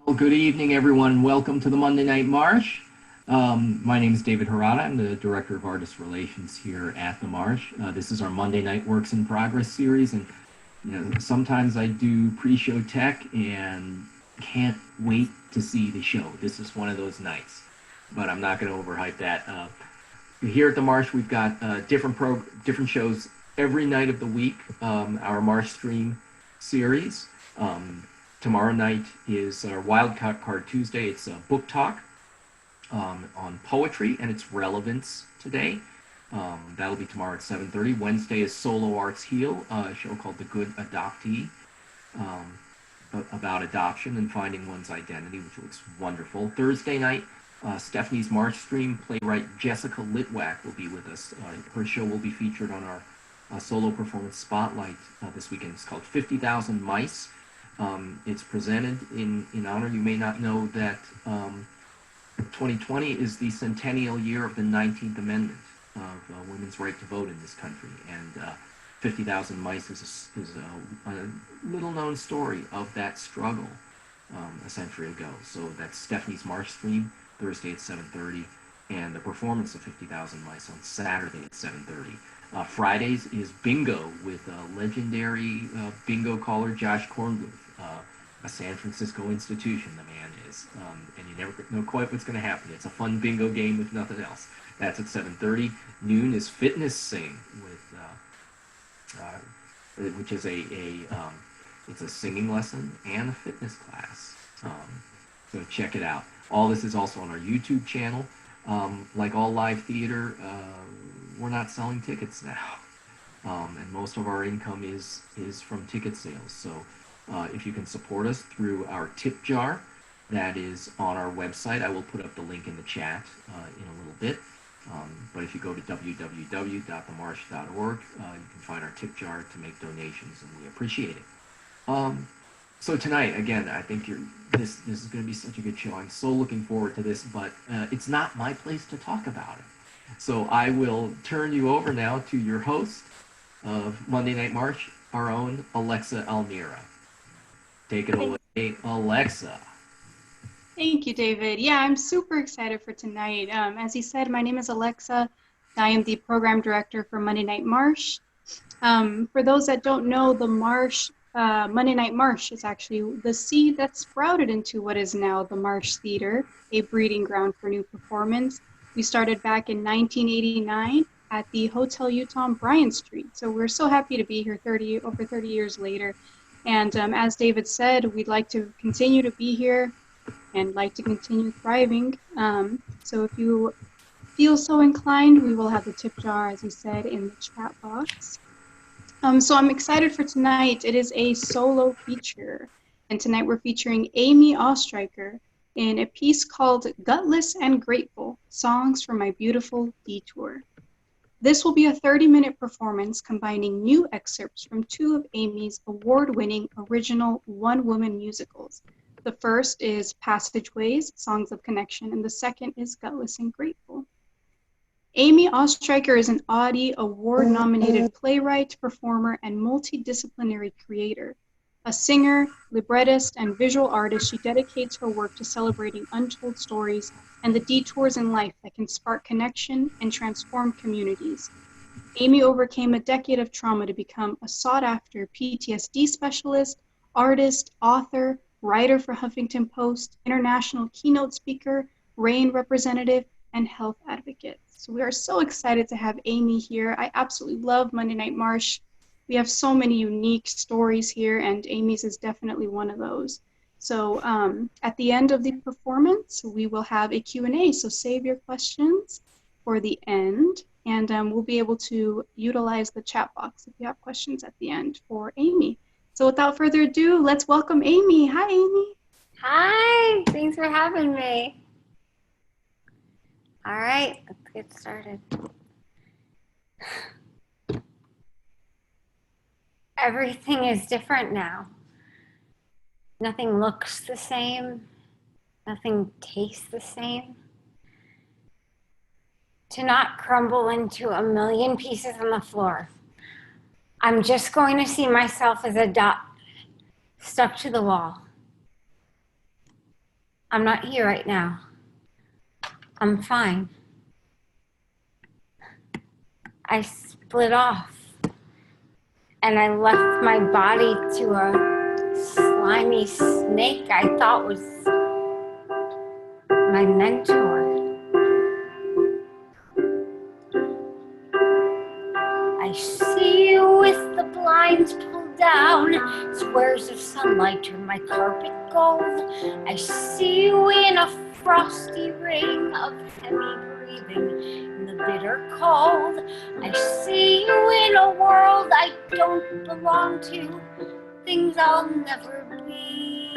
Well, good evening, everyone. Welcome to the Monday Night Marsh. My name is David Harada. I'm the Director of Artist Relations here at the Marsh. This is our Monday Night Works in Progress series, and sometimes I do pre-show tech and can't wait to see the show. This is one of those nights, but I'm not going to overhype that. Here at the Marsh, we've got different shows every night of the week. Our Marsh Stream series. Tomorrow night is our Wildcard Tuesday. It's a book talk on poetry and its relevance today. That'll be tomorrow at 7:30. Wednesday is Solo Arts Heal, a show called The Good Adoptee, about adoption and finding one's identity, which looks wonderful. Thursday night, Stephanie's March Stream playwright Jessica Litwack will be with us. Her show will be featured on our solo performance spotlight this weekend. It's called 50,000 Mice. It's presented in honor. You may not know that 2020 is the centennial year of the 19th Amendment of women's right to vote in this country. And 50,000 Mice is a little-known story of that struggle a century ago. So that's Stephanie's March Stream, Thursday at 7:30, and the performance of 50,000 Mice on Saturday at 7:30. Fridays is bingo with legendary bingo caller Josh Kornbluth, a San Francisco institution, the man is. And you never know quite what's going to happen. It's a fun bingo game if nothing else. That's at 7:30. Noon is Fitness Sing, which is it's a singing lesson and a fitness class. So check it out. All this is also on our YouTube channel. Like all live theater, we're not selling tickets now. And most of our income is from ticket sales. So if you can support us through our tip jar, that is on our website. I will put up the link in the chat in a little bit. But if you go to www.themarsh.org, you can find our tip jar to make donations, and we appreciate it. So tonight, again, I think this is going to be such a good show. I'm so looking forward to this, but it's not my place to talk about it. So I will turn you over now to your host of Monday Night March, our own Alexa Almira. Take it away, Alexa. Thank you, David. Yeah, I'm super excited for tonight. As he said, my name is Alexa. I am the program director for Monday Night Marsh. For those that don't know, the Marsh, Monday Night Marsh is actually the seed that sprouted into what is now the Marsh Theater, a breeding ground for new performance. We started back in 1989 at the Hotel Utah on Bryant Street. So we're so happy to be here over 30 years later. And as David said, we'd like to continue to be here and like to continue thriving. So if you feel so inclined, we will have the tip jar, as he said, in the chat box. So I'm excited for tonight. It is a solo feature. And tonight we're featuring Amy Oestreicher in a piece called Gutless and Grateful, Songs from My Beautiful Detour. This will be a 30-minute performance combining new excerpts from two of Amy's award-winning original one-woman musicals. The first is Passageways, Songs of Connection, and the second is Gutless and Grateful. Amy Oestreicher is an Audie Award-nominated playwright, performer, and multidisciplinary creator. A singer, librettist, and visual artist, she dedicates her work to celebrating untold stories and the detours in life that can spark connection and transform communities. Amy overcame a decade of trauma to become a sought-after PTSD specialist, artist, author, writer for Huffington Post, international keynote speaker, RAIN representative, and health advocate. So we are so excited to have Amy here. I absolutely love Monday Night Marsh. We have so many unique stories here, and Amy's is definitely one of those. So at the end of the performance, we will have a Q&A, so save your questions for the end, and we'll be able to utilize the chat box if you have questions at the end for Amy. So without further ado, let's welcome Amy. Hi, Amy. Hi, thanks for having me. All right, let's get started. Everything is different now. Nothing looks the same. Nothing tastes the same. To not crumble into a million pieces on the floor. I'm just going to see myself as a dot stuck to the wall. I'm not here right now. I'm fine. I split off and I left my body to a slimy snake I thought was my mentor. I see you with the blinds pulled down, squares of sunlight turn my carpet gold. I see you in a frosty ring of heavy breathing in the bitter cold. I see you in a world I don't belong to, things I'll never be.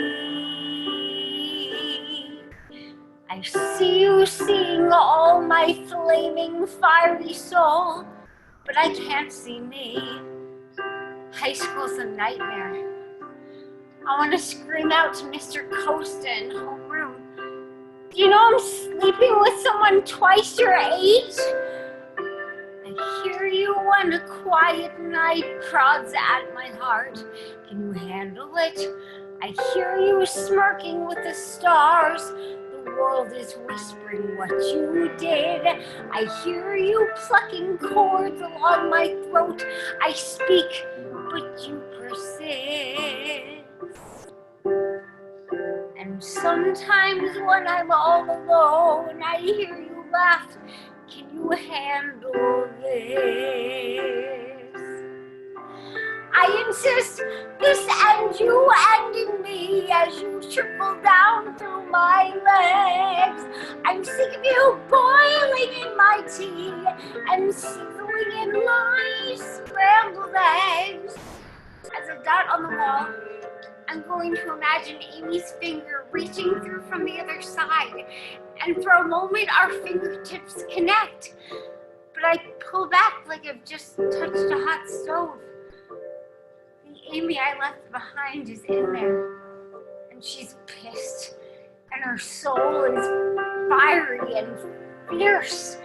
I see you seeing all my flaming, fiery soul, but I can't see me. High school's a nightmare. I want to scream out to Mr. Costa in homeroom. Do you know I'm sleeping with someone twice your age? I hear you when a quiet night prods at my heart. Can you handle it? I hear you smirking with the stars. The world is whispering what you did. I hear you plucking cords along my throat. I speak, but you persist. And sometimes when I'm all alone, I hear you laugh. Can you handle this? I insist this and you and in me as you trickle down through my legs. I'm sick of you boiling in my tea and sizzling in my scrambled eggs. As a dot on the wall, I'm going to imagine Amy's finger reaching through from the other side, and for a moment our fingertips connect. But I pull back like I've just touched a hot stove. The Amy I left behind is in there, and she's pissed, and her soul is fiery and fierce.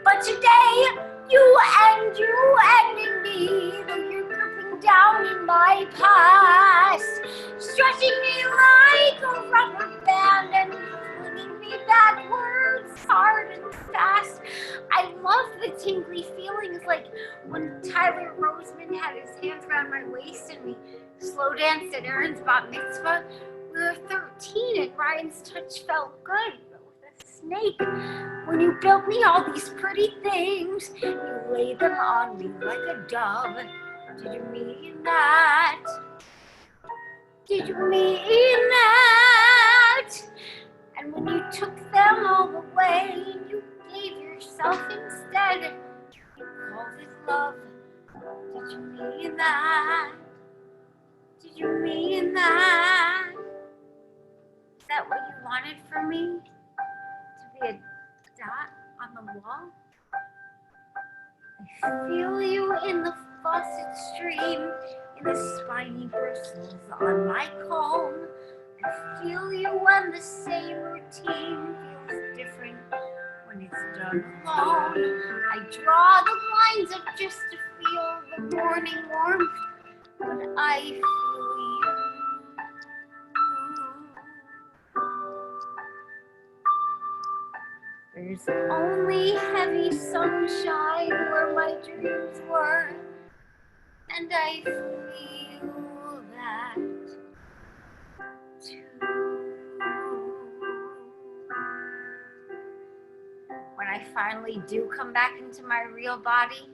But today, you and in me, though you're gripping down in my past, stretching me like a rubber band and flinging me backwards hard and fast. I love the tingly feelings, like when Tyler Roseman had his hands around my waist and we slow danced at Aaron's bat mitzvah. We were 13 and Ryan's touch felt good. Snake, when you built me all these pretty things, you laid them on me like a dove. Did you mean that? Did you mean that? And when you took them all away, you gave yourself instead. You called it love. Did you mean that? Did you mean that? Is that what you wanted from me? To be a dot on the wall? I feel you in the faucet stream, in the spiny bristles on my comb. I feel you when the same routine feels different when it's done alone. I draw the lines up just to feel the morning warmth, but I feel you. There's only heavy sunshine where my dreams were, and I feel that too. When I finally do come back into my real body,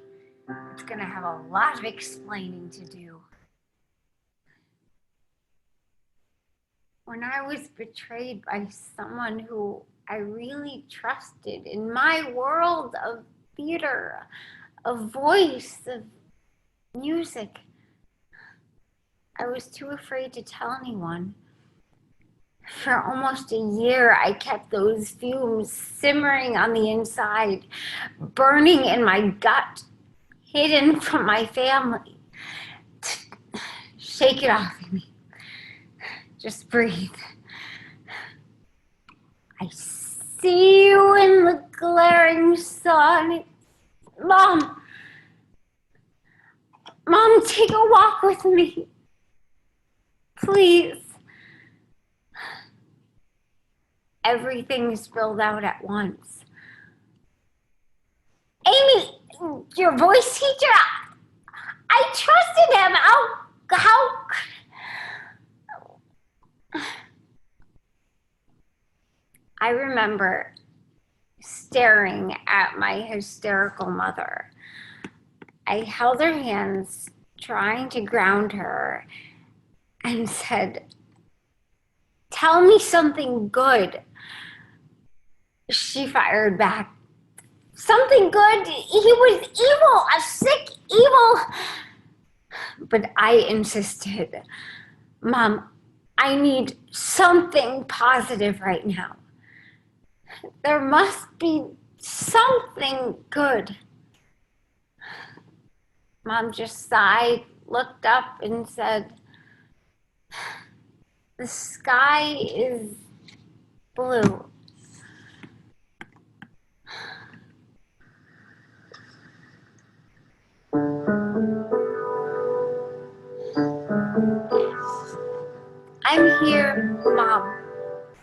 it's gonna have a lot of explaining to do. When I was betrayed by someone who I really trusted in my world of theater, of voice, of music, I was too afraid to tell anyone. For almost a year, I kept those fumes simmering on the inside, burning in my gut, hidden from my family. Shake it off, Amy. Just breathe. I see you in the glaring sun. Mom, take a walk with me. Please. everything spilled out at once. Amy, your voice teacher, I trusted him. How? I remember staring at my hysterical mother. I held her hands, trying to ground her, and said, "Tell me something good." She fired back, "Something good? He was evil, a sick evil." But I insisted, "Mom, I need something positive right now. There must be something good." Mom just sighed, looked up, and said, "The sky is blue." "I'm here, Mom.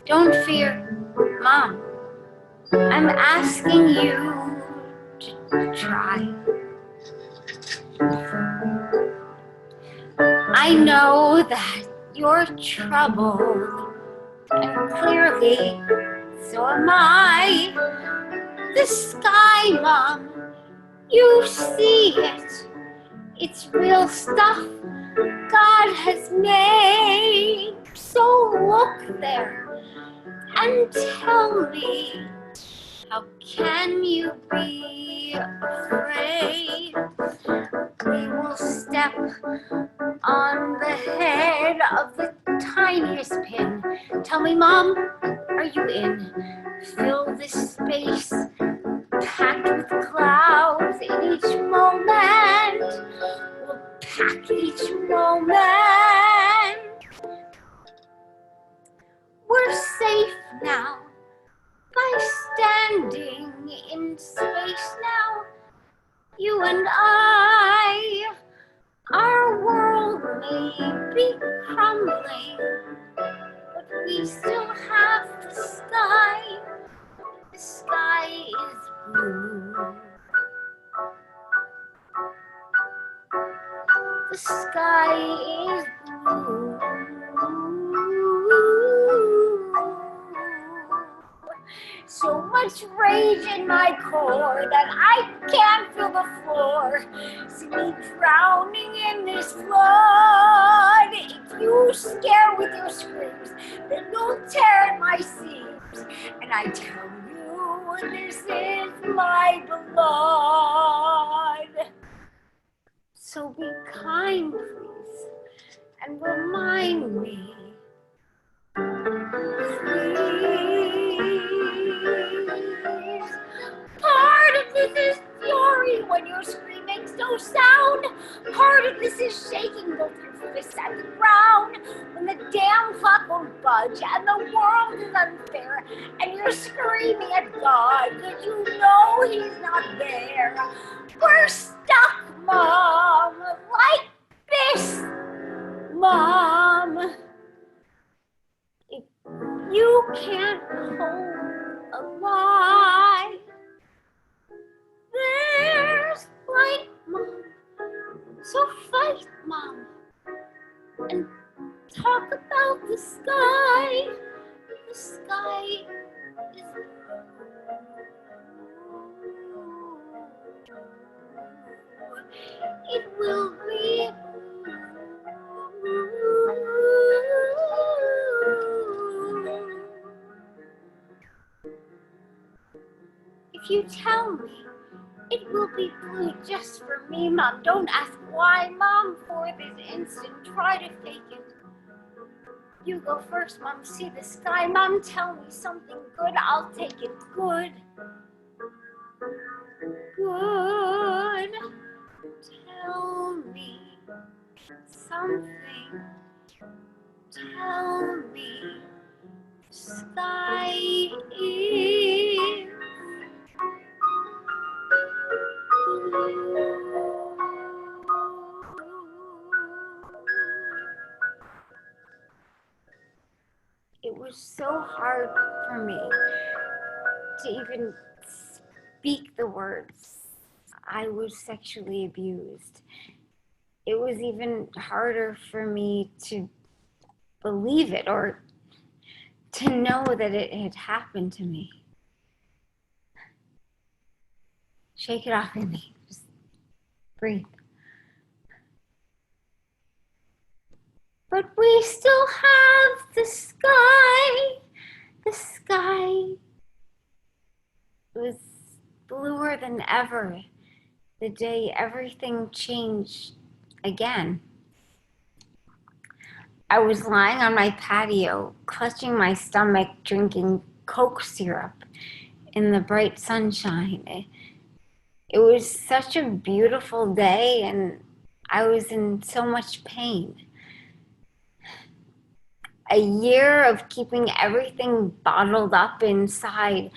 Don't fear, Mom. I'm asking you to try. I know that you're troubled, and clearly so am I. The sky, Mom, you see it. It's real stuff God has made. So look there and tell me, how can you be afraid? We will step on the head of the tiniest pin. Tell me, Mom, are you in? Fill this space packed with clouds in each moment. We'll pack each moment. We're safe now by standing in space now. You and I, our world may be crumbling, but we still have the sky. The sky is blue. The sky is blue. So much rage in my core that I can't feel the floor. See me drowning in this flood. If you scare with your screams, then you'll tear at my seams. And I tell you, this is my blood. So be kind, please, and remind me. Please. Part of this is fury when your scream makes no sound. Part of this is shaking both your fists at the ground. When the damn clock won't budge and the world is unfair and you're screaming at God because you know He's not there. We're stuck, Mom, like this, Mom. If you can't hold a lie, there's light, Mom. So fight, Mom, and talk about the sky. The sky is blue. It will be blue. If you tell me it will be blue just for me, Mom, don't ask why, Mom, for this instant. Try to fake it. You go first, Mom. See the sky. Mom, tell me something good. I'll take it. Good. Good. Tell me something. Tell me the sky is blue. It was so hard for me to even speak the words. I was sexually abused. It was even harder for me to believe it or to know that it had happened to me. Shake it off in me. Just breathe. But we still have the sky. The sky was bluer than ever the day everything changed again. I was lying on my patio, clutching my stomach, drinking Coke syrup in the bright sunshine. It was such a beautiful day, and I was in so much pain. A year of keeping everything bottled up inside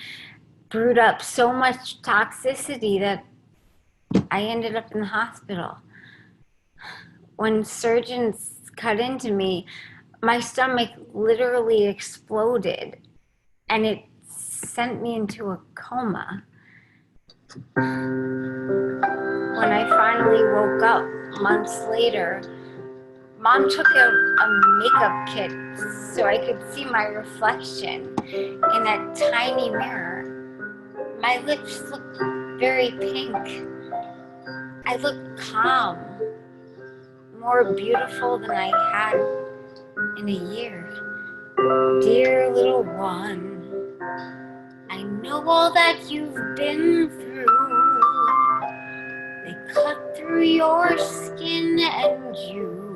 brewed up so much toxicity that I ended up in the hospital. When surgeons cut into me, my stomach literally exploded and it sent me into a coma. When I finally woke up months later, Mom took out a makeup kit so I could see my reflection in that tiny mirror. My lips looked very pink. I looked calm, more beautiful than I had in a year. Dear little one, I know all that you've been through. They cut through your skin and you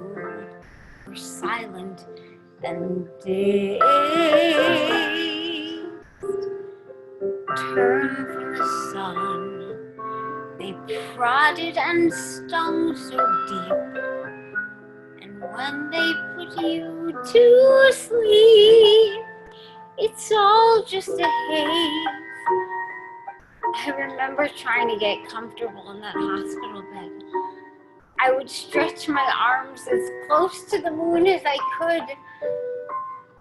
were silent and dazed. Turn from the sun. They prodded and stung so deep. And when they put you to sleep, it's all just a haze. I remember trying to get comfortable in that hospital bed. I would stretch my arms as close to the moon as I could,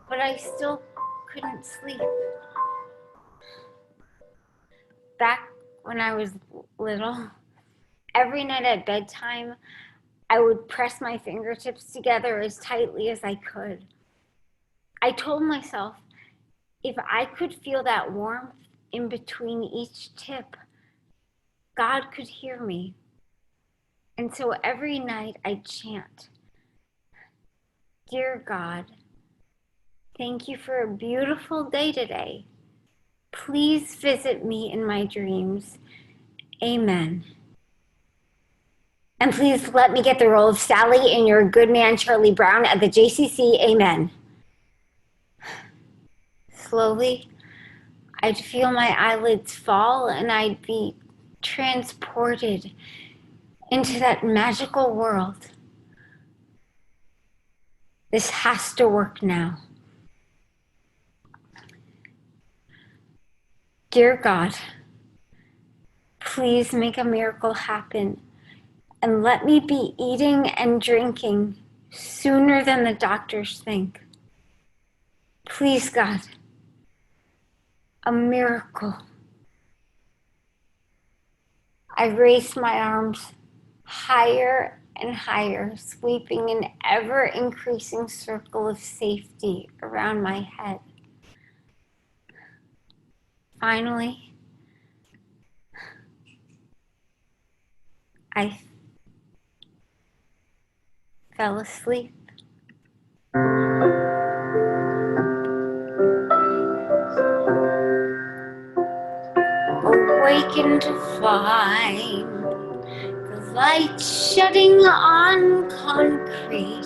but I still couldn't sleep. Back when I was little, every night at bedtime, I would press my fingertips together as tightly as I could. I told myself, if I could feel that warmth in between each tip, God could hear me. And so every night I'd chant, Dear God, thank you for a beautiful day today. Please visit me in my dreams. Amen. And please let me get the role of Sally in Your Good Man, Charlie Brown at the JCC. Amen. Slowly, I'd feel my eyelids fall and I'd be transported into that magical world. This has to work now. Dear God, please make a miracle happen and let me be eating and drinking sooner than the doctors think. Please, God, a miracle. I raised my arms higher and higher, sweeping an ever-increasing circle of safety around my head. Finally, I fell asleep. Awakened to find the light shedding on concrete,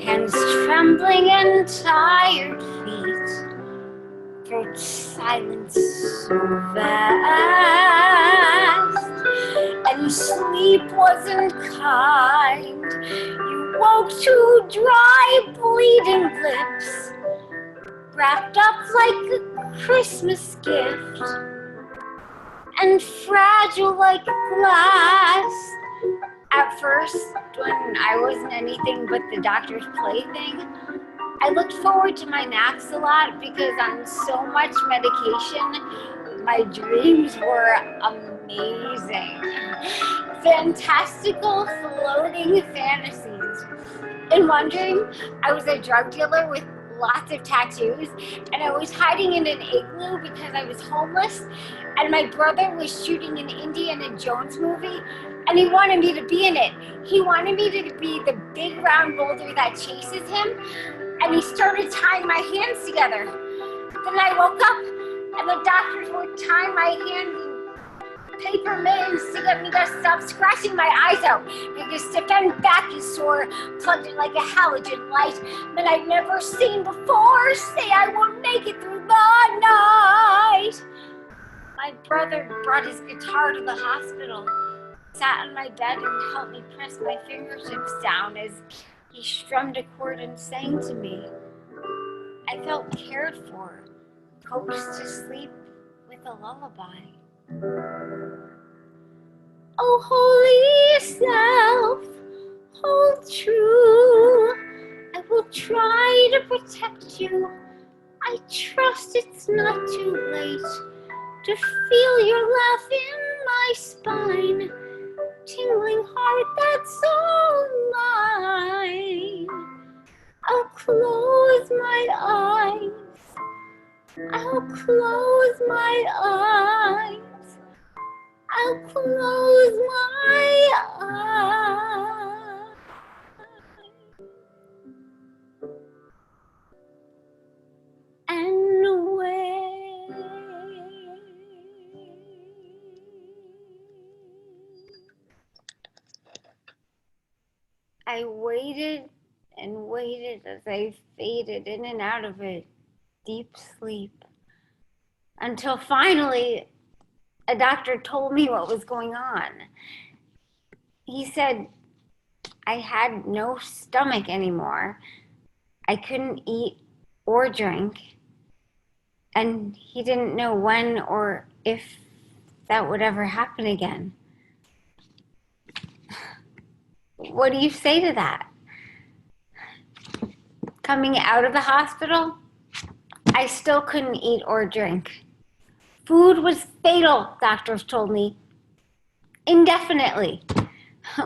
hands trembling and tired feet, throat silence so vast, and sleep wasn't kind. You woke to dry, bleeding lips, wrapped up like a Christmas gift, and fragile like glass. At first, when I wasn't anything but the doctor's plaything, I looked forward to my naps a lot because on so much medication, my dreams were amazing. Fantastical floating fantasies. In one dream, I was a drug dealer with lots of tattoos, and I was hiding in an igloo because I was homeless, and my brother was shooting an Indiana Jones movie, and he wanted me to be in it. He wanted me to be the big round boulder that chases him, and he started tying my hands together. Then I woke up, and the doctors were tying my hands in paper mittens to get me to stop scratching my eyes out, because to bend back is sore, plugged in like a halogen light that I've never seen before. Say I won't make it through the night. My brother brought his guitar to the hospital, sat on my bed and helped me press my fingertips down as he strummed a chord and sang to me. I felt cared for, coaxed to sleep with a lullaby. Oh, holy self, hold true. I will try to protect you. I trust it's not too late to feel your laugh in my spine. Tingling heart, that's all mine. I'll close my eyes. I'll close my eyes. I'll close my eyes. And wait. I waited and waited as I faded in and out of a deep sleep until finally a doctor told me what was going on. He said I had no stomach anymore. I couldn't eat or drink. And he didn't know when or if that would ever happen again. What do you say to that? Coming out of the hospital, I still couldn't eat or drink. Food was fatal, doctors told me, indefinitely.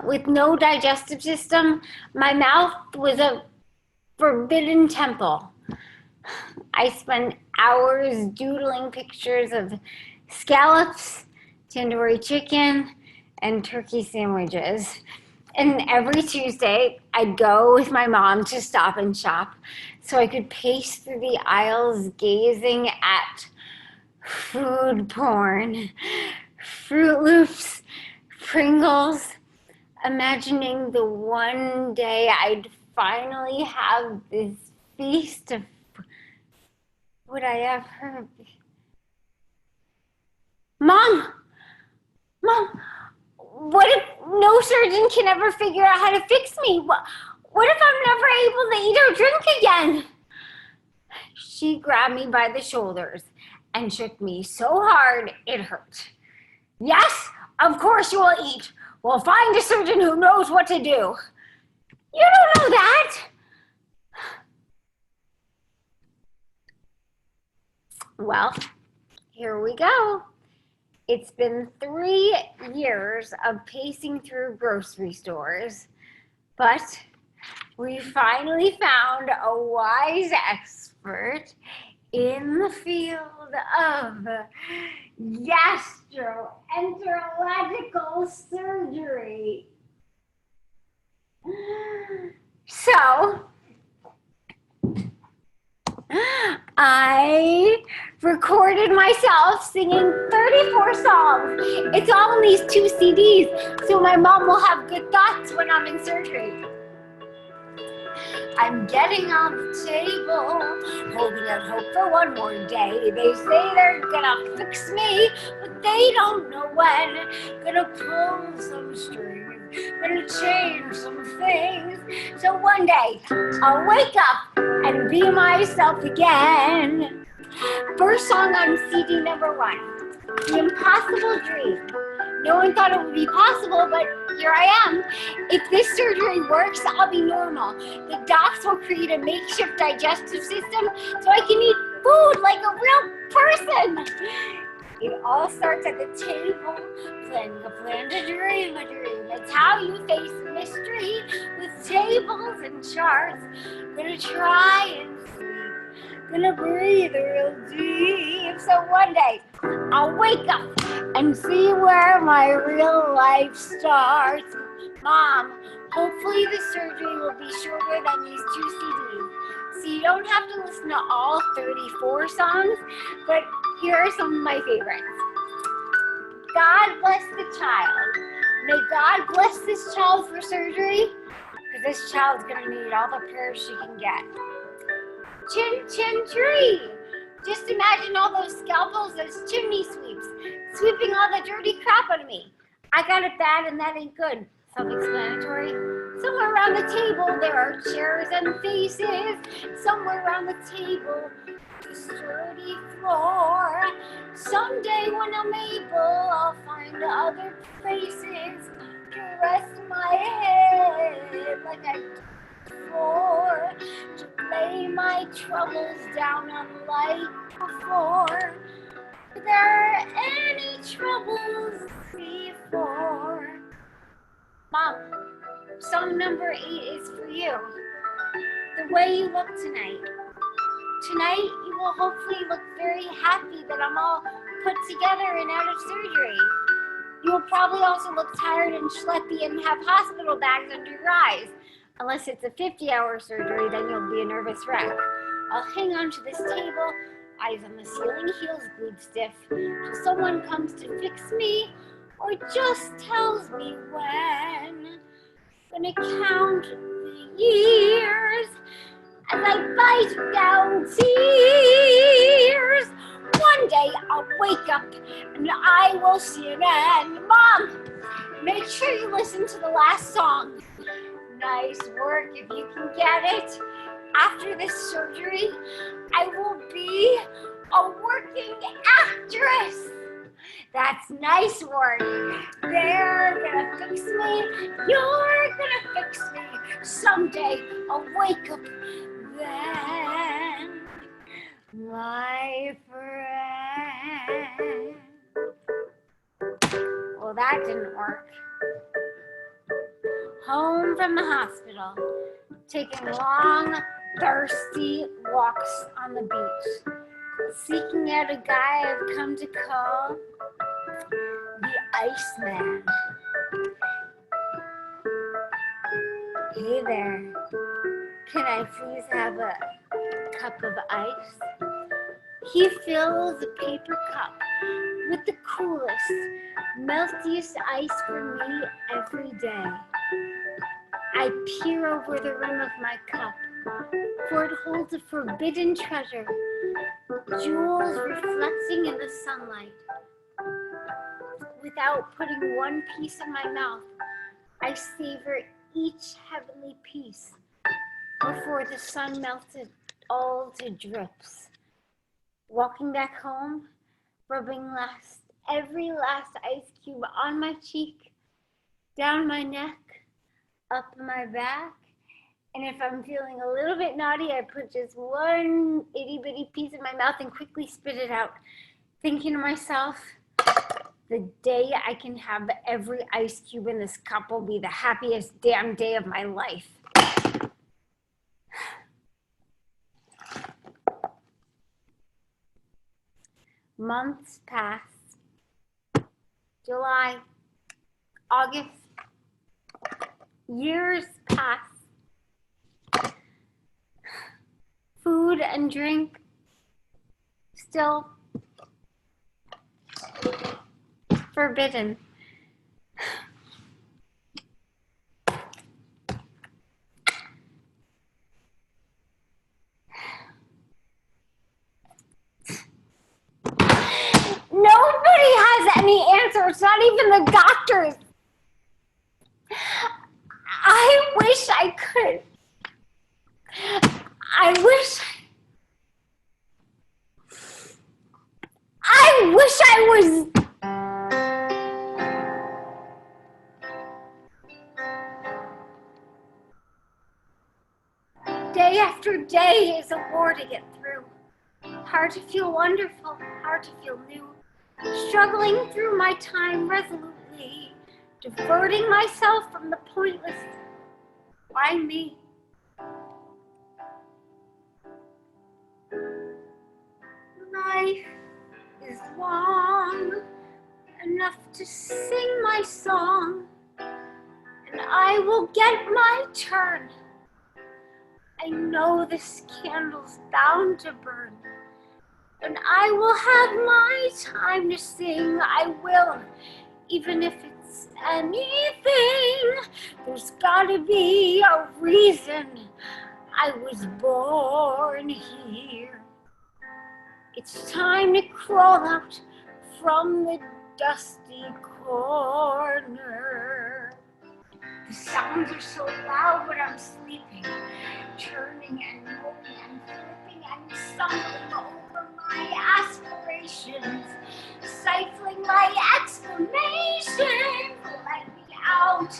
With no digestive system, my mouth was a forbidden temple. I spent hours doodling pictures of scallops, tandoori chicken, and turkey sandwiches. And every Tuesday, I'd go with my mom to Stop and Shop so I could pace through the aisles gazing at food porn, Fruit Loops, Pringles, imagining the one day I'd finally have this feast of would I ever be? Mom, what if no surgeon can ever figure out how to fix me? What if I'm never able to eat or drink again? She grabbed me by the shoulders and shook me so hard it hurt. Yes, of course you will eat. We'll find a surgeon who knows what to do. You don't know that. Well, here we go. It's been 3 years of pacing through grocery stores, but we finally found a wise expert in the field of gastroenterological surgery. So, I recorded myself singing 34 songs. It's all in these 2 CDs, so my mom will have good thoughts when I'm in surgery. I'm getting on the table, holding out hope for one more day. They say they're gonna fix me, but they don't know when. Gonna pull some strings, gonna change some things. So one day, I'll wake up and be myself again. First song on CD number 1, The Impossible Dream. No one thought it would be possible, but here I am. If this surgery works, I'll be normal. The docs will create a makeshift digestive system so I can eat food like a real person. It all starts at the table, planning a plan to dream a dream. It's how you face mystery with tables and charts. Gonna try and sleep, gonna breathe real deep. So one day, I'll wake up and see where my real life starts. Mom, hopefully the surgery will be shorter than these 2 CDs. So you don't have to listen to all 34 songs, but here are some of my favorites. God bless the child. May God bless this child for surgery, because this child's gonna need all the prayers she can get. Chin Chin Tree. Just imagine all those scalpels as chimney sweeps, sweeping all the dirty crap out of me. I got it bad and that ain't good. Self-explanatory. Somewhere around the table there are chairs and faces. Somewhere around the table, the sturdy floor. Someday when I'm able, I'll find other places to rest my head like I did before, to lay my troubles down unlike before. Are there any troubles before? Mom, song number 8 is for you. The way you look tonight. Tonight, you will hopefully look very happy that I'm all put together and out of surgery. You will probably also look tired and schleppy and have hospital bags under your eyes. Unless it's a 50-hour surgery, then you'll be a nervous wreck. I'll hang on to this table, eyes on the ceiling, heels glued stiff, till someone comes to fix me or just tells me when. Gonna count the years as I bite down tears. One day I'll wake up and I will see an end. Mom, make sure you listen to the last song. Nice work if you can get it. After this surgery, I will be a working actress. That's nice work. They're gonna fix me. You're gonna fix me. Someday I'll wake up then, my friend. Well, that didn't work. Home from the hospital, taking long, thirsty walks on the beach, seeking out a guy I've come to call the Iceman. Hey there, can I please have a cup of ice? He fills a paper cup with the coolest, meltiest ice for me every day. I peer over the rim of my cup, for it holds a forbidden treasure, jewels reflecting in the sunlight. Without putting one piece in my mouth, I savor each heavenly piece before the sun melted all to drips. Walking back home, rubbing every last ice cube on my cheek, down my neck, up my back, and if I'm feeling a little bit naughty, I put just one itty bitty piece in my mouth and quickly spit it out, thinking to myself, the day I can have every ice cube in this cup will be the happiest damn day of my life. Months pass. July, August, years pass. Food and drink still forbidden. Nobody has any answers, not even the doctors. I wish I could. I wish I was. Day after day is a war to get through. Hard to feel wonderful, hard to feel new. Struggling through my time resolutely, diverting myself from the pointless. Why me? Life is long enough to sing my song, and I will get my turn. I know this candle's bound to burn, and I will have my time to sing. I will, even if it's anything. There's gotta be a reason I was born here. It's time to crawl out from the dusty corner. The sounds are so loud when I'm sleeping, turning and moving and flipping and stumbling over my aspirations, stifling my exclamations. Let me out,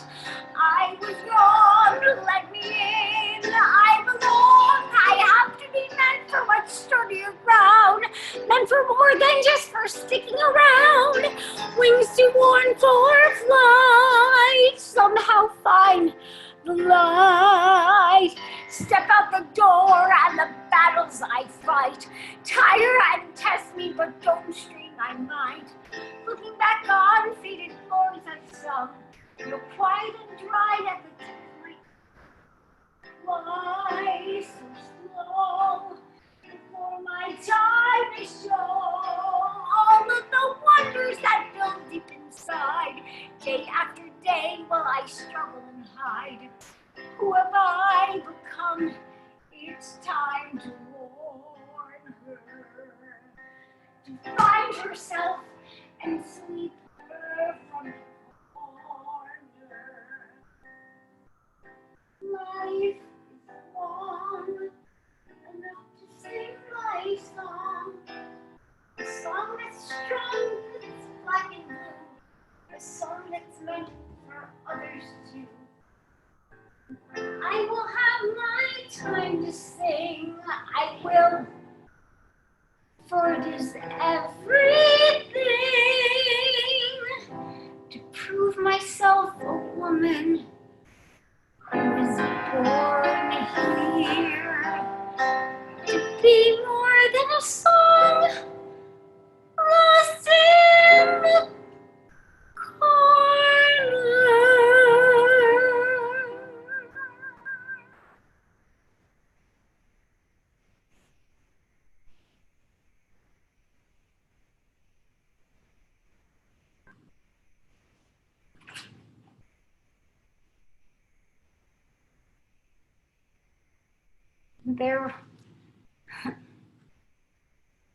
I was wrong, let me in, I belong. I have to be meant for much sturdier ground, meant for more than just for sticking around. Wings too worn for flight, somehow find the light. Step out the door and the battles I fight. Tire and test me, but don't strain my mind. Looking back on faded floors I've sung, you're quiet and dried at the tip of my. Why so slow? Before my time is shown, all of the wonders that build deep inside. Day after day, while I struggle and hide. Who have I become? It's time to warn her, to find herself and sweep her from the corner. Life is long enough to sing my song, a song that's strong, that's black and blue, a song that's meant for others too. I will have my time to sing, I will, for it is everything to prove myself a woman who was born here, to be more than a song lost in the corner.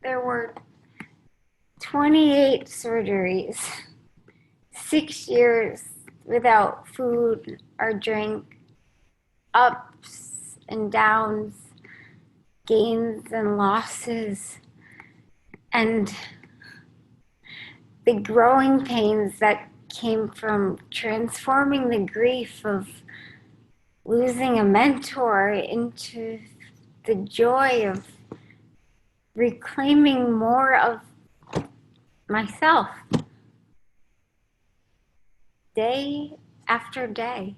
There were 28 surgeries, 6 years without food or drink, ups and downs, gains and losses, and the growing pains that came from transforming the grief of losing a mentor into the joy of reclaiming more of myself day after day.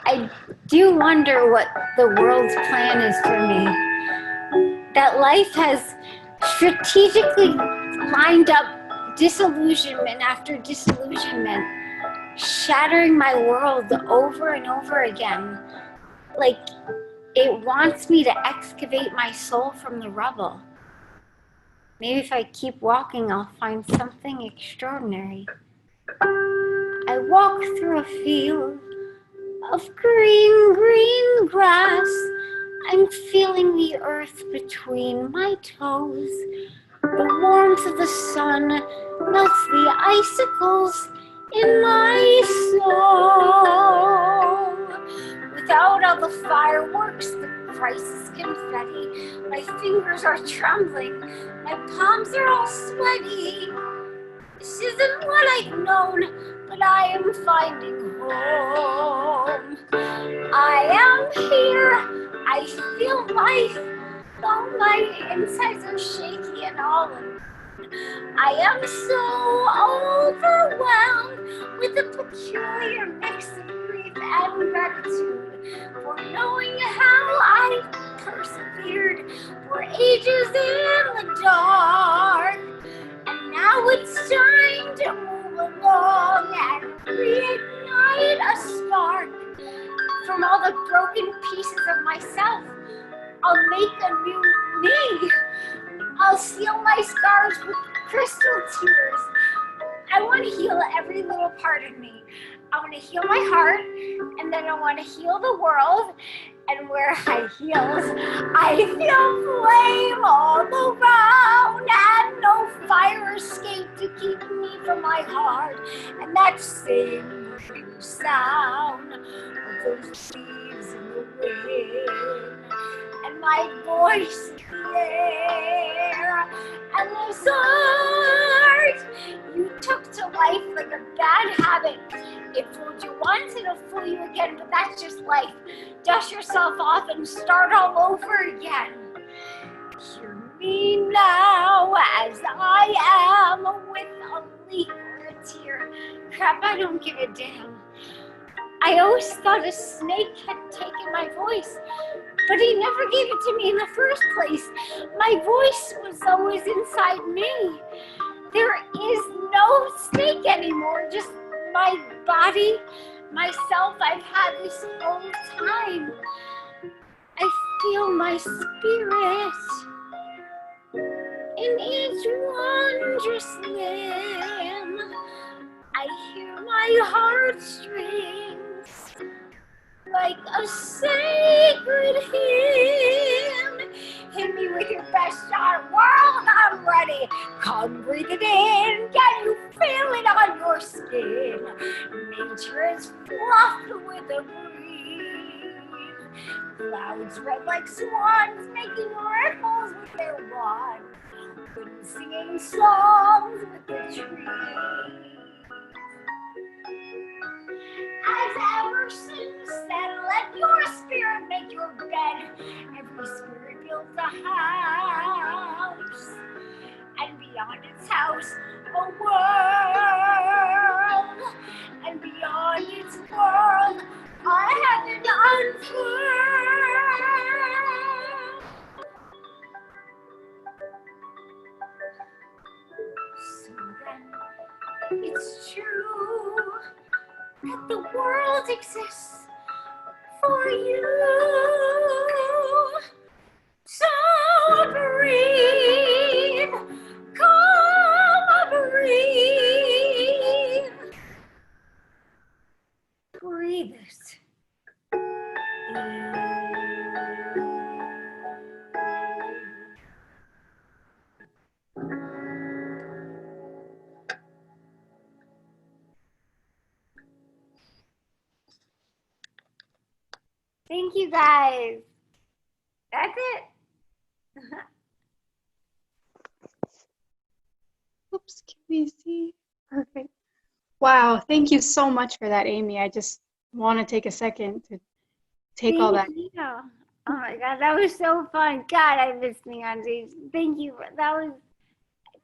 I do wonder what the world's plan is for me. That life has strategically lined up disillusionment after disillusionment, shattering my world over and over again. Like it wants me to excavate my soul from the rubble. Maybe if I keep walking, I'll find something extraordinary. I walk through a field of green, green grass. I'm feeling the earth between my toes. The warmth of the sun melts the icicles in my soul. Without all the fireworks, the crisis confetti, my fingers are trembling, my palms are all sweaty. This isn't what I've known, but I am finding home. I am here, I feel life, though my insides are shaky and all alone. I am so overwhelmed with a peculiar mix of grief and gratitude for knowing how I persevered for ages in the dark. And now it's time to move along and reignite a spark. From all the broken pieces of myself, I'll make a new me. I'll seal my scars with crystal tears. I want to heal every little part of me. I want to heal my heart, and then I want to heal the world. And where I heals, I feel flame all around, and no fire escape to keep me from my heart. And that same sound of those leaves in the wind, and my voice in the air, and this art you took to life like a bad habit. It fooled you once, it'll fool you again, but that's just life. Dust yourself off and start all over again. Hear me now as I am, with a leaf or a tear. Crap, I don't give a damn. I always thought a snake had taken my voice, but he never gave it to me in the first place. My voice was always inside me. There is no snake anymore, just my body, myself. I've had this whole time. I feel my spirit in each wondrous limb. I hear my heartstrings like a sacred hymn. Hit me with your best shot, world, I'm ready. Come breathe it in, can you feel it on your skin? Nature is fluffed with a breeze. Clouds red like swans, making ripples with their wand. Wind singing songs with the trees. As Emerson said, let your spirit make your bed. Every spirit builds a house, and beyond its house, a world, and beyond its world, a heaven unfurled. So then, it's true that the world exists for you. So breathe, come breathe. Breathe it. Thank you guys. That's it. Oops, can we see? Perfect. Wow, thank you so much for that, Amy. I just want to take a second to take all that. Thank you. Oh my God, that was so fun. God, I missed being on stage. Thank you.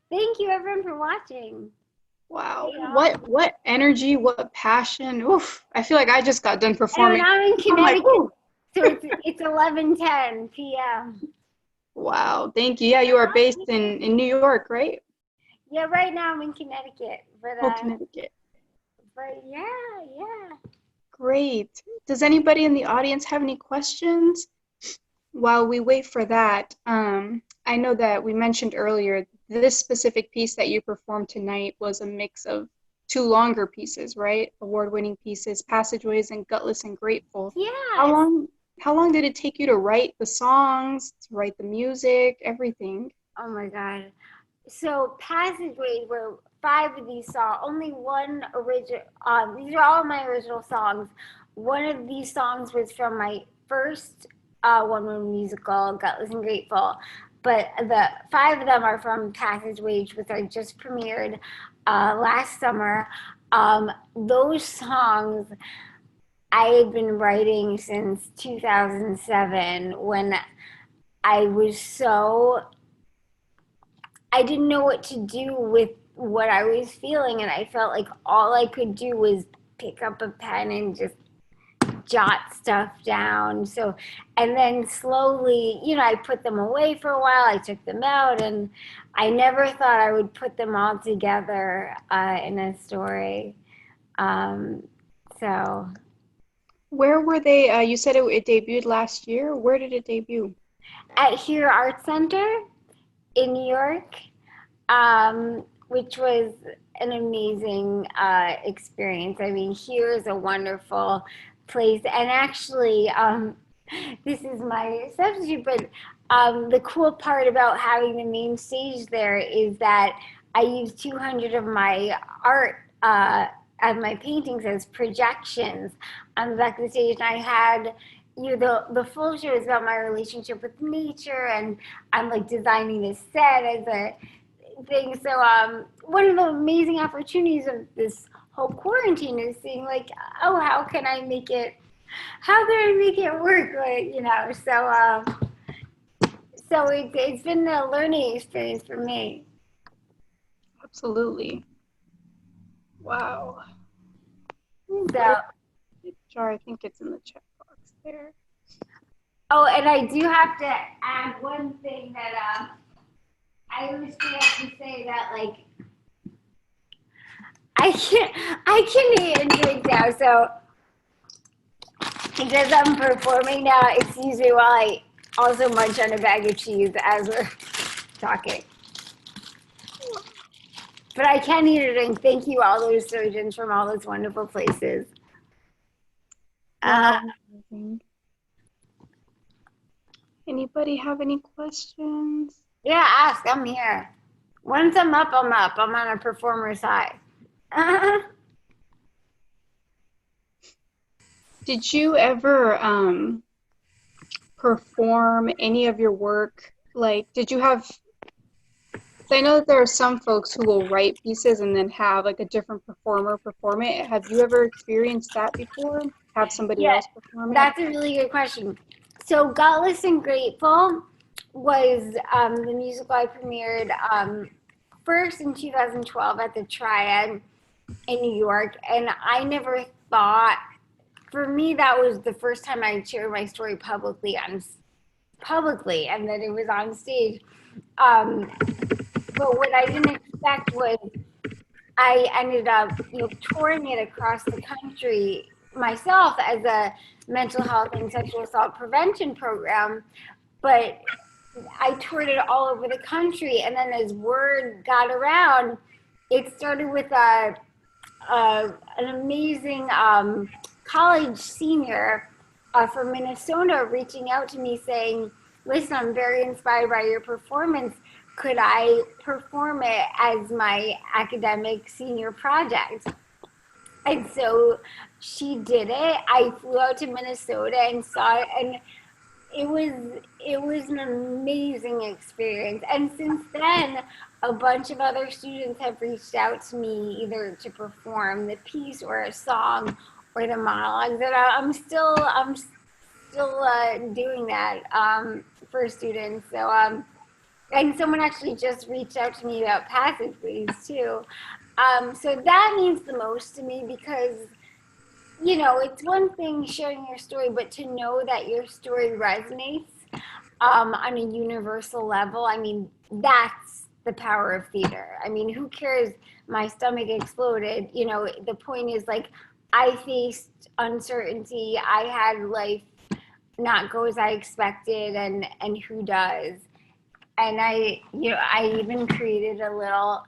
Thank you everyone for watching. Wow, Yeah. what energy, what passion. Oof, I feel like I just got done performing. And I'm in I'm Connecticut, like, ooh. so it's 11:10 p.m. Wow, thank you. Yeah, you are based in New York, right? Yeah, right now I'm in Connecticut, but Connecticut. yeah. Great. Does anybody in the audience have any questions? While we wait for that, I know that we mentioned earlier, this specific piece that you performed tonight was a mix of two longer pieces, right? Award-winning pieces, Passageways and Gutless and Grateful. Yeah. How long did it take you to write the songs, to write the music, everything? Oh my God. So Passageways were 5 of these songs. Only one original. These are all my original songs. One of these songs was from my first one-woman musical, Gutless and Grateful. But the 5 of them are from Passageways, which I just premiered last summer. Those songs I had been writing since 2007 when I didn't know what to do with what I was feeling, and I felt like all I could do was pick up a pen and just jot stuff down. So, and then slowly, I put them away for a while. I took them out, and I never thought I would put them all together in a story. So, Where were they? You said it debuted last year. Where did it debut? at Here Art Center in New York, which was an amazing experience. I mean, here is a wonderful place. And actually, this is my substitute, but the cool part about having the main stage there is that I used 200 of my art, of my paintings as projections on the back of the stage. And I had, the full show is about my relationship with nature, and I'm like designing this set as a thing. So one of the amazing opportunities of this whole quarantine is seeing like, oh, how can I make it work? Like, so it's been a learning experience for me. Absolutely. Wow. So, Sure, I think it's in the chat box there. oh, and I do have to add one thing that I always forget to say that, like, I can eat and drink now, so because I'm performing now, excuse me while I also munch on a bag of cheese as we're talking. But I can eat and drink. Thank you, all those surgeons from all those wonderful places. Anybody have any questions? Yeah, ask. I'm here. Once I'm up, I'm up. I'm on a performer's high. Did you ever perform any of your work? Like, did you have, I know that there are some folks who will write pieces and then have like a different performer perform it. Have you ever experienced that before? Have somebody else perform it? That's a really good question. So Gutless and Grateful was the musical I premiered first in 2012 at the Triad in New York. And I never thought, for me, that was the first time I shared my story publicly, and that it was on stage. But what I didn't expect was I ended up, touring it across the country myself as a mental health and sexual assault prevention program. But I toured it all over the country, and then as word got around, it started with an amazing college senior from Minnesota reaching out to me saying, listen, I'm very inspired by your performance. Could I perform it as my academic senior project? And so she did it. I flew out to Minnesota and saw it, and it was an amazing experience. And since then, a bunch of other students have reached out to me either to perform the piece or a song or the monologues, and I'm still doing that for students. So and someone actually just reached out to me about Passageways too. So that means the most to me because, it's one thing sharing your story, but to know that your story resonates on a universal level, I mean, that's the power of theater. I mean, who cares? My stomach exploded. The point is, like, I faced uncertainty. I had life not go as I expected, and who does? And I even created a little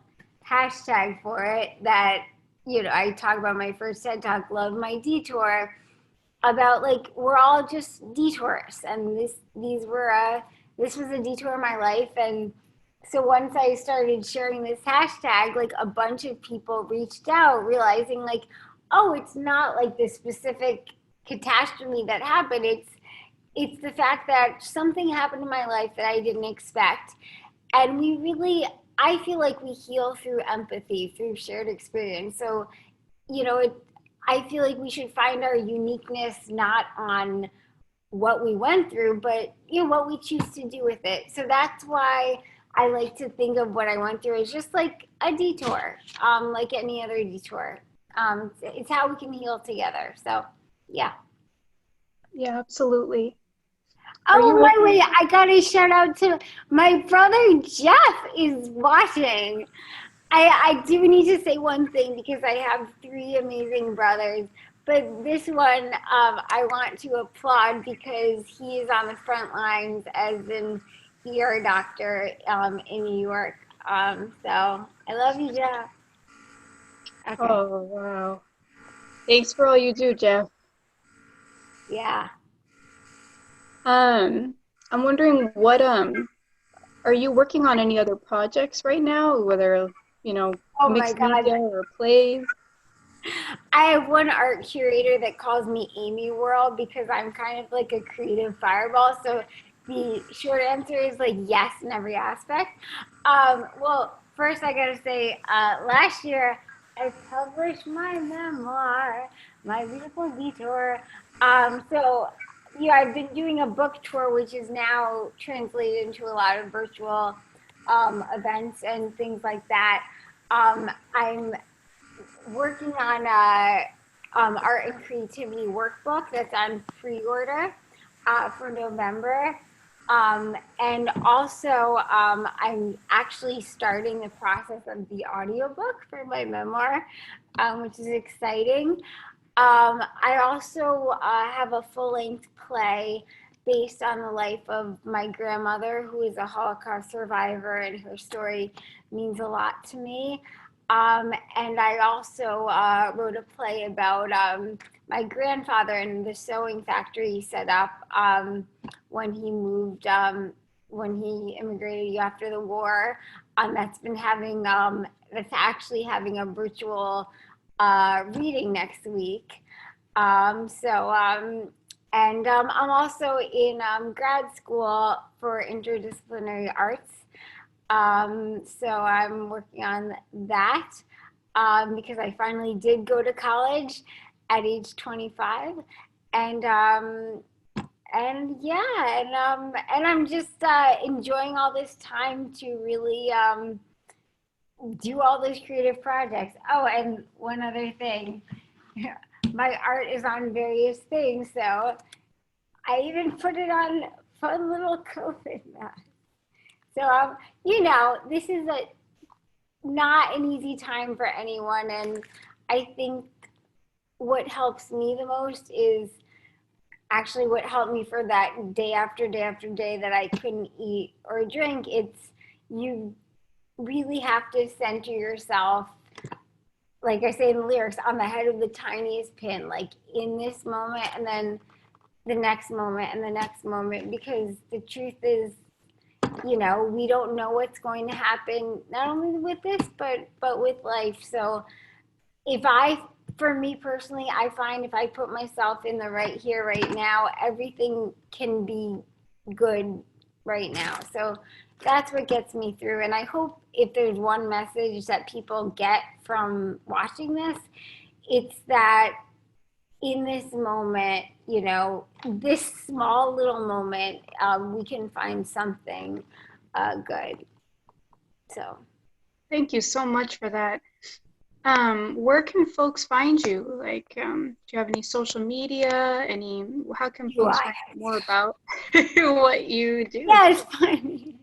hashtag for it that, I talk about my first TED Talk, Love My Detour, about like, we're all just detours. And this was a detour in my life. And so once I started sharing this hashtag, like a bunch of people reached out realizing like, oh, it's not like this specific catastrophe that happened. It's the fact that something happened in my life that I didn't expect. And I feel like we heal through empathy, through shared experience. So you know, I feel like we should find our uniqueness not on what we went through, but you know, what we choose to do with it. So that's why I like to think of what I went through as just like a detour, like any other detour. It's how we can heal together. So yeah. Yeah, absolutely. Are Oh, you by the working? way, I got a shout out to my brother Jeff is watching. I do need to say one thing because I have three amazing brothers, but this one I want to applaud because he is on the front lines as an ER doctor in New York. So I love you, Jeff. Okay, Oh, wow. Thanks for all you do, Jeff. yeah. Um, I'm wondering what are you working on any other projects right now, whether, you know, Oh my mixed God. media or plays? I have one art curator that calls me Amy World because I'm kind of like a creative fireball. So the short answer is like yes in every aspect. Well, first I gotta say, last year I published my memoir, My Beautiful Detour. So yeah, I've been doing a book tour, which is now translated into a lot of virtual events and things like that. I'm working on a art and creativity workbook that's on pre-order for November. And also, I'm actually starting the process of the audiobook for my memoir, which is exciting. I also have a full-length play based on the life of my grandmother, who is a Holocaust survivor, and her story means a lot to me. And I also wrote a play about my grandfather and the sewing factory he set up when he moved, when he immigrated after the war. That's actually having a virtual reading next week. I'm also in grad school for interdisciplinary arts. So I'm working on that because I finally did go to college at age 25, and and I'm just enjoying all this time to really do all those creative projects. Oh, and one other thing, my art is on various things, so I even put it on fun little COVID masks. So you know, this is not an easy time for anyone, and I think what helps me the most is actually what helped me for that day after day after day that I couldn't eat or drink. It's you really have to center yourself, like I say in the lyrics, on the head of the tiniest pin, like in this moment and then the next moment and the next moment, because the truth is, you know, we don't know what's going to happen, not only with this, but with life. So for me personally, I find if I put myself in the right here, right now, everything can be good right now. So that's what gets me through. And I hope if there's one message that people get from watching this, it's that in this moment, you know, this small little moment, we can find something good. So. Thank you so much for that. Where can folks find you? Like, do you have any social media? How can folks find out more about what you do? Yeah, it's funny.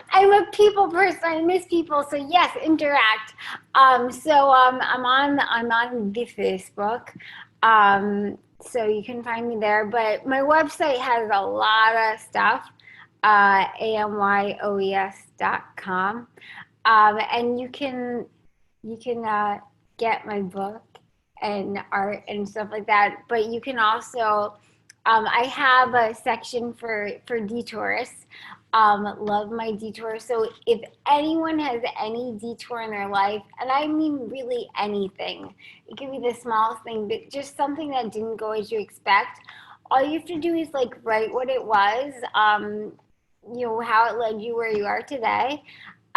I'm a people person. I miss people. So yes, interact. I'm on the Facebook. So you can find me there. But my website has a lot of stuff. amyoes.com. And you can get my book and art and stuff like that. But you can also, I have a section for detours. Love my detour. So if anyone has any detour in their life, and I mean really anything, it could be the smallest thing, but just something that didn't go as you expect, all you have to do is like write what it was, you know, how it led you where you are today.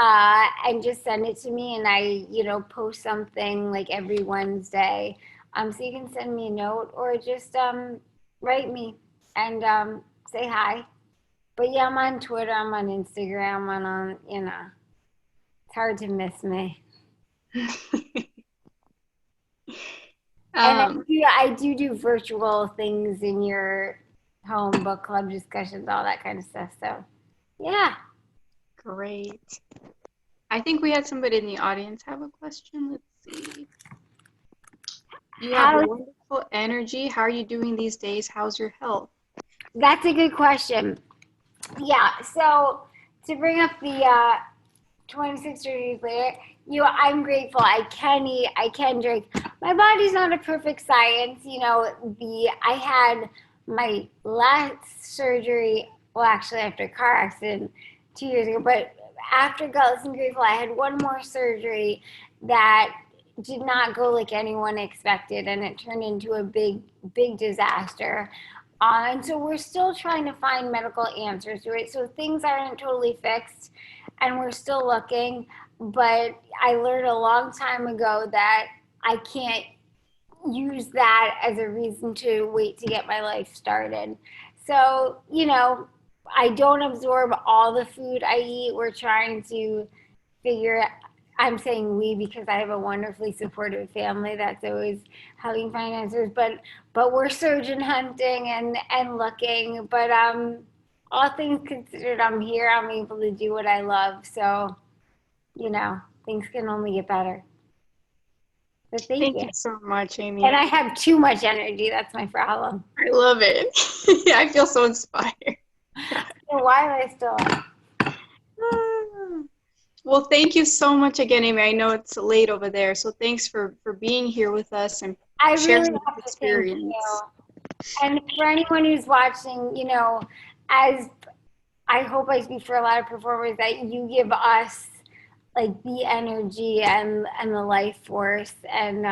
and just send it to me. And I, post something like every Wednesday. So you can send me a note or just write me and say hi. But yeah, I'm on Twitter, I'm on Instagram, I'm on, it's hard to miss me. And I do virtual things in your home, book club discussions, all that kind of stuff. So, yeah. Great. I think we had somebody in the audience have a question. Let's see. You have wonderful energy. How are you doing these days? How's your health? That's a good question. Yeah. So to bring up the 26 degrees later, I'm grateful. I can eat. I can drink. My body's not a perfect science. I had my last surgery. Well, actually, after a car accident 2 years ago, but after Gutless Grateful, I had one more surgery that did not go like anyone expected, and it turned into a big disaster. And so we're still trying to find medical answers to it. So things aren't totally fixed, and we're still looking. But I learned a long time ago that I can't use that as a reason to wait to get my life started. So, I don't absorb all the food I eat. We're trying to figure out, I'm saying we because I have a wonderfully supportive family that's always helping find answers, but we're surgeon hunting and looking. But all things considered, I'm here. I'm able to do what I love. So, things can only get better. But thank you so much, Amy. And I have too much energy. That's my problem. I love it. Yeah, I feel so inspired. So why am I still up? Well, thank you so much again, Amy. I know it's late over there, so thanks for being here with us and sharing this experience. And for anyone who's watching, as I hope I speak for a lot of performers, that you give us like the energy and the life force, and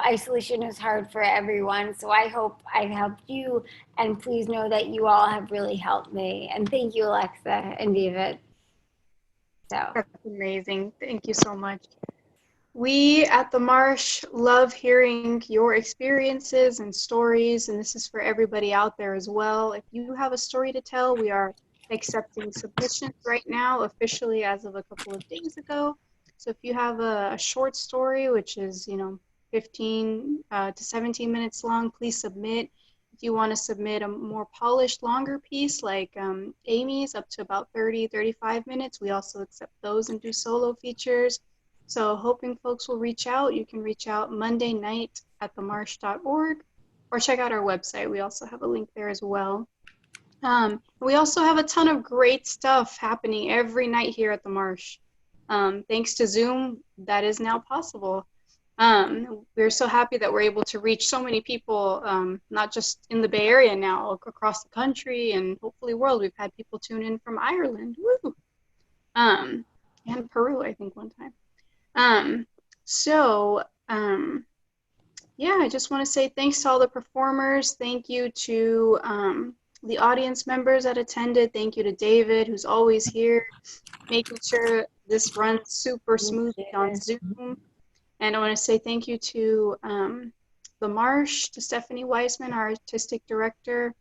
isolation is hard for everyone. So I hope I've helped you, and please know that you all have really helped me. And thank you, Alexa and David. So that's amazing. Thank you so much. We at the Marsh love hearing your experiences and stories, and this is for everybody out there as well. If you have a story to tell, we are accepting submissions right now, officially as of a couple of days ago. So if you have a short story, which is 15 to 17 minutes long, please submit. If you want to submit a more polished, longer piece like Amy's, up to about 30-35 minutes, we also accept those and do solo features. So hoping folks will reach out. You can reach out Monday night at themarsh.org or check out our website. We also have a link there as well. We also have a ton of great stuff happening every night here at the Marsh. Thanks to Zoom, that is now possible. We're so happy that we're able to reach so many people, not just in the Bay Area now, across the country and hopefully world. We've had people tune in from Ireland, woo! And Peru, I think, one time. Yeah, I just want to say thanks to all the performers. Thank you to the audience members that attended. Thank you to David, who's always here, making sure this runs super smoothly on Zoom. And I want to say thank you to the Marsh, to Stephanie Weisman, our artistic director,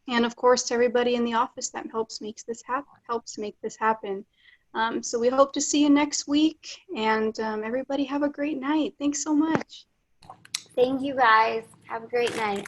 and of course to everybody in the office that helps make this happen. So we hope to see you next week, and everybody have a great night. Thanks so much. Thank you, guys. Have a great night.